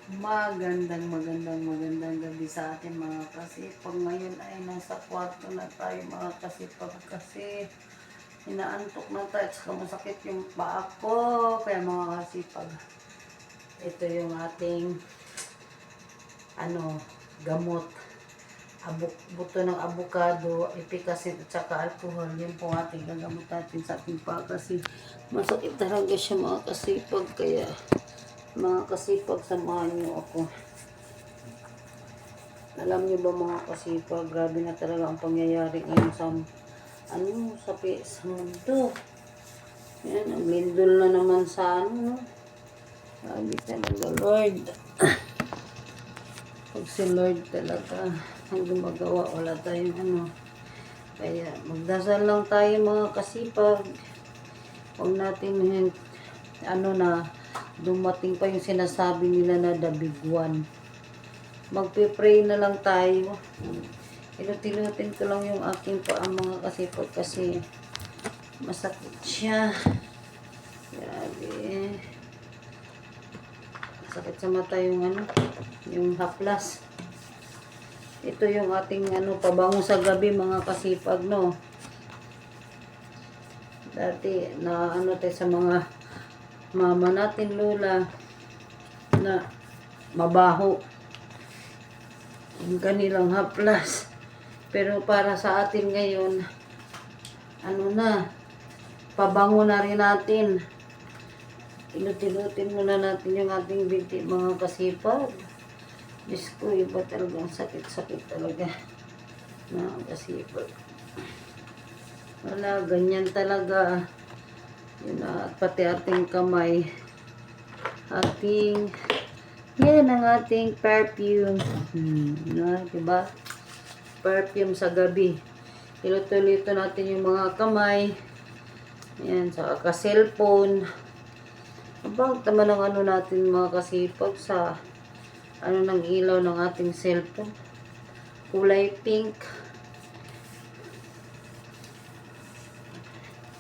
Magandang gabi sa atin mga kasipag. Ngayon ay nasa kwarto na tayo mga kasipag kasi inaantok na tayo at saka masakit yung paa ko. Kaya mga kasipag, ito yung ating gamot. Buto ng avocado, epicacin at saka alcohol. Yan po ating gagamot natin sa ating paa kasi masakit talaga siya mga kasipag. Kaya mga kasipag, samahan niyo ako. Alam niyo ba mga kasipag, grabe na talaga ang pangyayari ngayon sa sa mundo. Yan, ang lindol na naman sa Grabe talaga, Lord. Pag si Lord talaga ang gumagawa, wala tayong Kaya magdasal lang tayo mga kasipag. Huwag natin na dumating pa yung sinasabi nila na the big one. Magpe-pray na lang tayo. Ilutin ko lang yung aking paa mga kasipag kasi masakit siya. Grabe. Masakit sa mata yung haplas. Ito yung ating pabango sa gabi mga kasipag, no. Dati na tayo sa mga mama natin, lola, na mabaho yung kanilang haplas. Pero para sa atin ngayon, pabango na rin natin. Ilutin muna natin yung ating binti mga kasipag. Diyos ko, iba talagang sakit talaga na kasipag. Wala, ganyan talaga. Yun na, at pati ating kamay. Yan ang ating perfume. Diba? Perfume sa gabi. Ilito natin yung mga kamay. Yan, saka ka-cellphone. Abang naman ang natin mga kasipag sa ng ilaw ng ating cellphone. Kulay pink.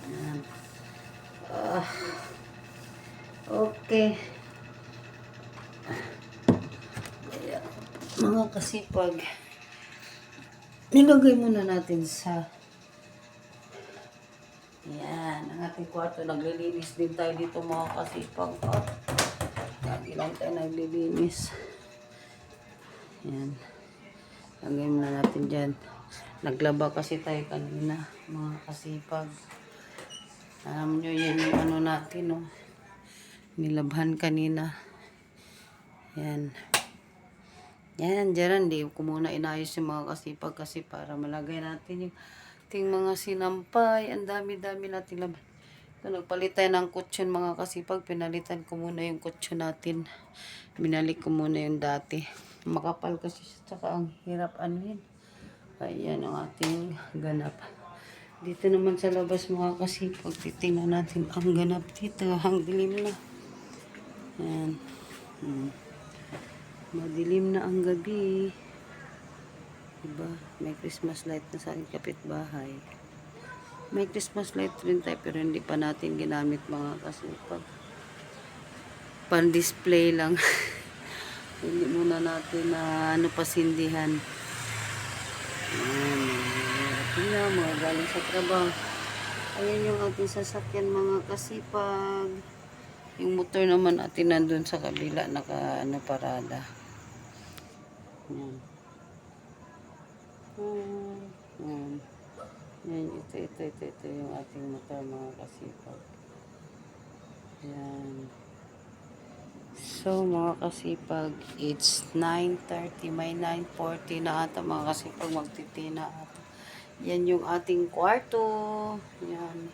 Yan. Okay. Kaya, mga kasipag, nilagay muna natin sa yan, ang ating kwarto. Naglilinis din tayo dito mga kasipag. Lagi lang tayo naglilinis. Yan. Lagay muna natin dyan. Naglaba kasi tayo kanina mga kasipag. Alam nyo yan yung natin, no. Nilabhan kanina. Yan. Yan, dyan. Hindi ko muna inayos yung mga kasipag kasi para malagay natin yung ating mga sinampay. Ang dami-dami natin laban. So, nagpalit tayo ng kutsyon mga kasipag. Pinalitan ko muna yung kutsyon natin. Binalik ko muna yung dati. Makapal kasi siya. Tsaka ang hirap anuhin. Ayan ang ating ganap. Dito naman sa labas mga kasipag. Titingnan natin ang ganap dito. Ang dilim na. Ayan. Madilim na ang gabi. Diba? May Christmas light na sa aking kapitbahay. May Christmas light rin tayo pero hindi pa natin ginamit mga kasipag. Pan-display lang. Hindi muna natin na pasindihan. Ayan. Mga galing sa trabaho. Ayan yung ating sasakyan mga kasipag. Yung motor naman natin nandun sa kabila parada. Ayan. Yan, ito yung ating motor mga kasipag. Yan. So mga kasipag, it's 9:30, may 9:40 na ata mga kasipag, magtitina ata. Yan yung ating kwarto. Yan.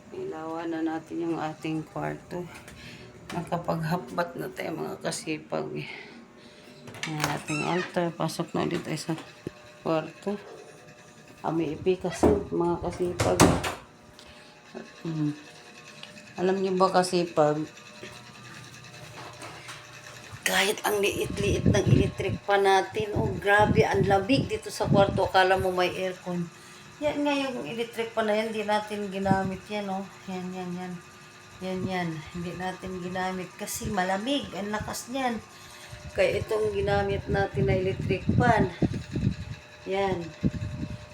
Ilawan na natin yung ating kwarto. Nakapaghabat na tayo mga kasipag. Yan ating altar. Pasok na ulit tayo sa kwarto. May epicacin mga kasipag. Alam niyo ba kasipag, kahit ang liit-liit ng electric pa natin, grabe, ang labig dito sa kwarto. Akala mo may aircon. Yan nga yung electric pa na yan, hindi natin ginamit yan, Yan. Hindi natin ginamit kasi malamig. Ang lakas niyan. Kaya itong ginamit natin na electric fan. Yan.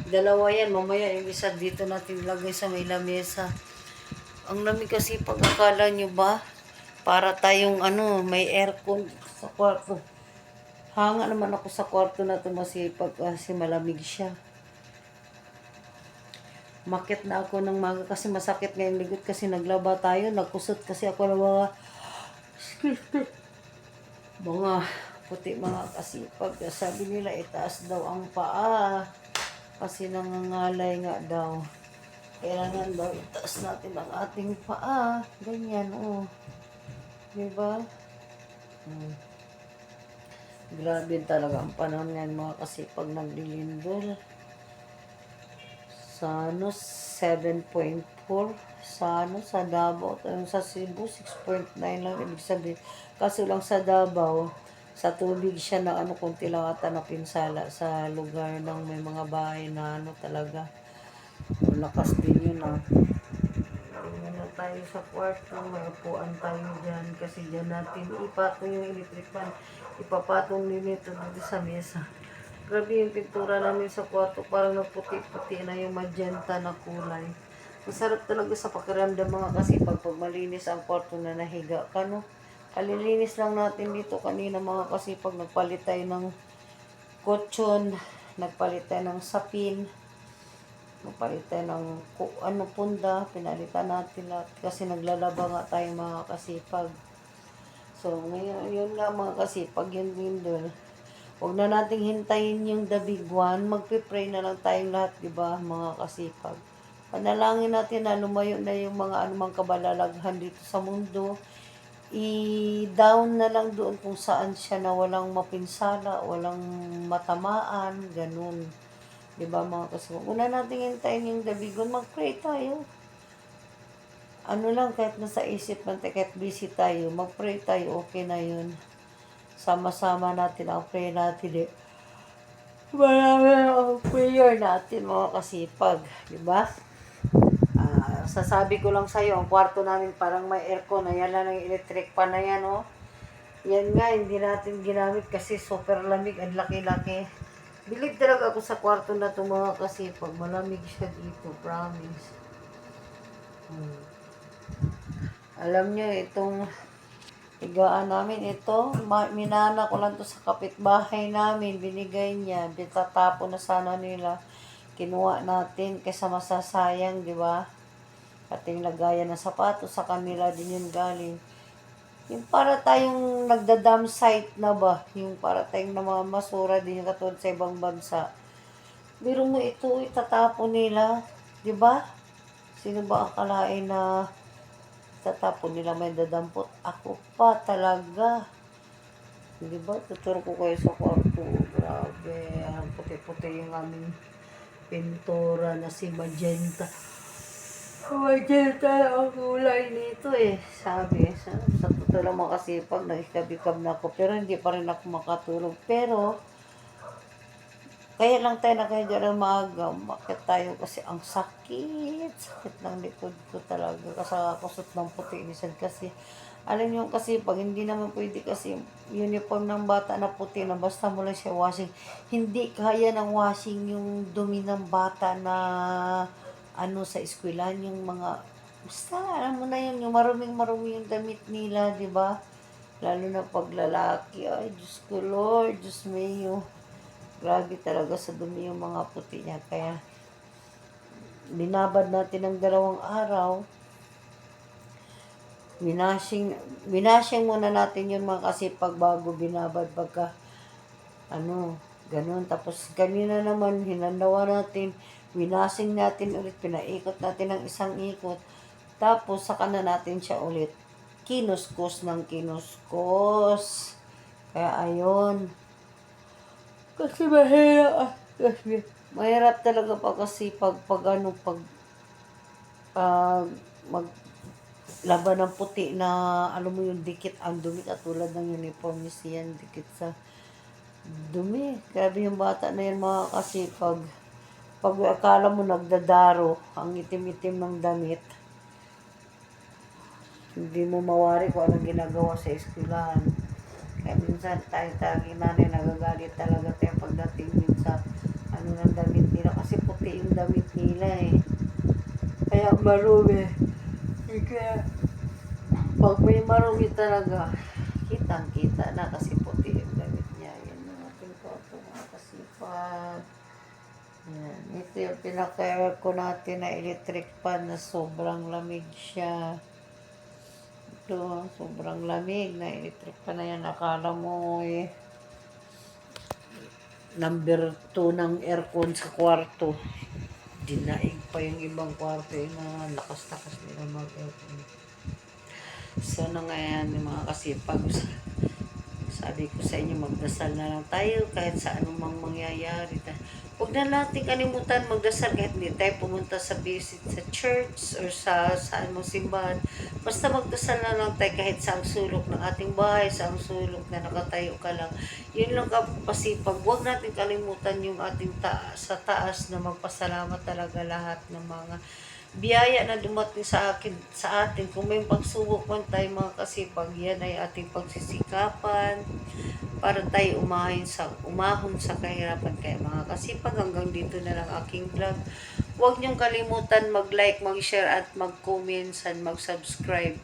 Dalawa yan. Mamaya yung isa dito natin ilagay sa may lamesa. Ang lamig kasi pag akala nyo ba, para tayong may aircon sa kwarto. Hanga naman ako sa kwarto na ito masipag kasi malamig siya. Makit na ako ng maga kasi masakit ngayong ligot kasi naglaba tayo. Nagkusot kasi ako ng mga puti mga kasipag. Sabi nila itaas daw ang paa kasi nangangalay nga daw. Kailangan daw itaas natin ang ating paa. Ganyan, oh. Diba? Grabe talaga ang panahon ngayon mga kasipag naglilindol. Sa 7.4. Sa Davao. Sa Cebu, 6.9 lang. Ibig sabihin. Kaso lang sa Davao, sa tubig siya na kunti lang ata na pinsala sa lugar ng may mga bahay na talaga. Lakas din yun Tingnan na tayo sa kwarto. May upuan tayo dyan. Kasi dyan natin ipatong yung electric fan. Ipapatong din ito dito sa mesa. Grabe yung pintura namin sa kwarto. Parang nagputi-puti na yung magenta na kulay. Masarap talaga sa pakiramdam mga kasi pag malinis ang kwarto na nahiga ka, no? Kalilinis lang natin dito kanina mga kasi pag nagpalit tayo ng kutsyon, nagpalit tayo ng sapin, nagpalit tayo ng punda, pinalitan natin lahat kasi naglalaba nga tayo mga kasipag. So, ngayon, yun nga mga kasipag, yun din doon. Huwag na nating hintayin yung the big one. Magpipray na lang tayong lahat, di ba, mga kasipag. Panalangin natin na lumayo na yung mga anumang kabalalaghan dito sa mundo. I-down na lang doon kung saan siya na walang mapinsala, walang matamaan, ganun. Di ba, mga kasipag? Una nating hintayin yung the big one. Mag-pray tayo. Kahit nasa isip natin, kahit busy tayo, mag-pray tayo, okay na yun. Sama-sama natin ang prayer natin Marami ang prayer natin mga kasipag. Diba? Sasabi ko lang sa'yo, ang kwarto namin parang may aircon. Ayan lang ang electric pan na yan, oh. Yan nga, hindi natin ginamit kasi super lamig. Ang laki-laki. Bilib talaga ako sa kwarto na ito mga kasipag. Malamig siya dito, promise. Alam nyo, itong higaan namin ito, minana ko lang to sa kapitbahay namin, binigay niya, bitatapon na sana nila, kinuha natin kaysa masasayang, di ba? Ating lagayan ng sapatos, sa kanila din yun galing. Yung para tayong nagda-dump site na ba, yung para tayong namamasura din yung katulad sa ibang bansa. Biro mo ito, itatapon nila, di ba? Sino ba akalain na tatapon nila may dadampot? Ako pa talaga. Di ba? Tuturo ko kayo sa kwarto. Grabe. Ang puti-puti yung aming pintura na si Magenta. Magenta ang kulay nito Sabi, sa totoo lang makasipag, nakikabikab na ako. Pero hindi pa rin ako makatulog. Pero, kaya lang tayo nakahiga ng maaga. Bakit tayo kasi ang sakit. Sakit ng likod ko talaga. Kasakasot ng puti nisan kasi. Alam niyo kasi pag hindi naman pwede kasi uniform ng bata na puti na basta mo lang siya washing. Hindi kaya ng washing yung dumi ng bata na sa eskwelahan yung mga basta alam mo na yun yung maruming-marumi yung damit nila, di ba? Lalo na pag lalaki. Ay, Diyos ko Lord, Diyos mayo. Grabe talaga sa dumi yung mga puti niya. Kaya, binabad natin ng 2 araw. Winashing muna natin yun mga kasi pagbago binabad pagka, ganun. Tapos, kanina naman, hinandawa natin, winashing natin ulit, pinaikot natin ng 1 ikot. Tapos, saka na natin siya ulit. Kinuskos ng kinuskos. Kaya, ayun. Kasi mahirap talaga pa kasi pag maglaban ng puti na alam mo yung dikit ang dumi katulad ng uniform ni Sian, dikit sa dumi. Grabe yung bata na yan mga kasi pag akala mo nagdadaro ang itim-itim ng damit, hindi mo mawari kung anong ginagawa sa eskwelahan. Kaya minsan tayo talagang nanay nagagalit talaga tayo pagdating din sa ano ng damit nila. Kasi puti yung damit nila eh. Kaya marumi. Kaya pag may marumi talaga, kitang-kita na kasi puti yung damit niya. Yan yung ating kwarto mga kasipag. Yan. Ito yung pinaka-air ko natin na electric fan na sobrang lamig siya. Ito, sobrang lamig na electric fan na yan. Akala mo eh, number 2 ng aircon sa kwarto. Dinaig pa yung ibang kwarto eh, na lakas-lakas nila mag-aircon. So na ngayon yung mga kasipag, sabi ko sa inyo, magdasal na lang tayo kahit sa anumang mangyayari. Huwag na natin kalimutan magdasal kahit hindi tayo pumunta sa visit sa church or sa saan mong simbahan. Basta magdasal na lang tayo kahit sa ang sulok ng ating bahay, sa ang sulok na nakatayo ka lang. Yun lang kapasipag. Huwag natin kalimutan yung ating sa taas na magpasalamat talaga lahat ng mga biyaya na dumating sa atin. Kung may pagsubok man tayo mga kasipag, yan ay ating pagsisikapan para tayo umahon sa kahirapan. Kaya mga kasipag, hanggang dito na lang aking vlog. Huwag niyong kalimutan mag-like, mag-share at mag-comment and mag-subscribe.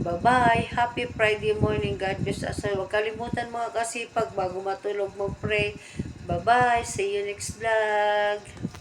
Bye-bye! Happy Friday morning. God bless us all. Huwag kalimutan mga kasipag, bago matulog mag-pray. Bye-bye! See you next vlog!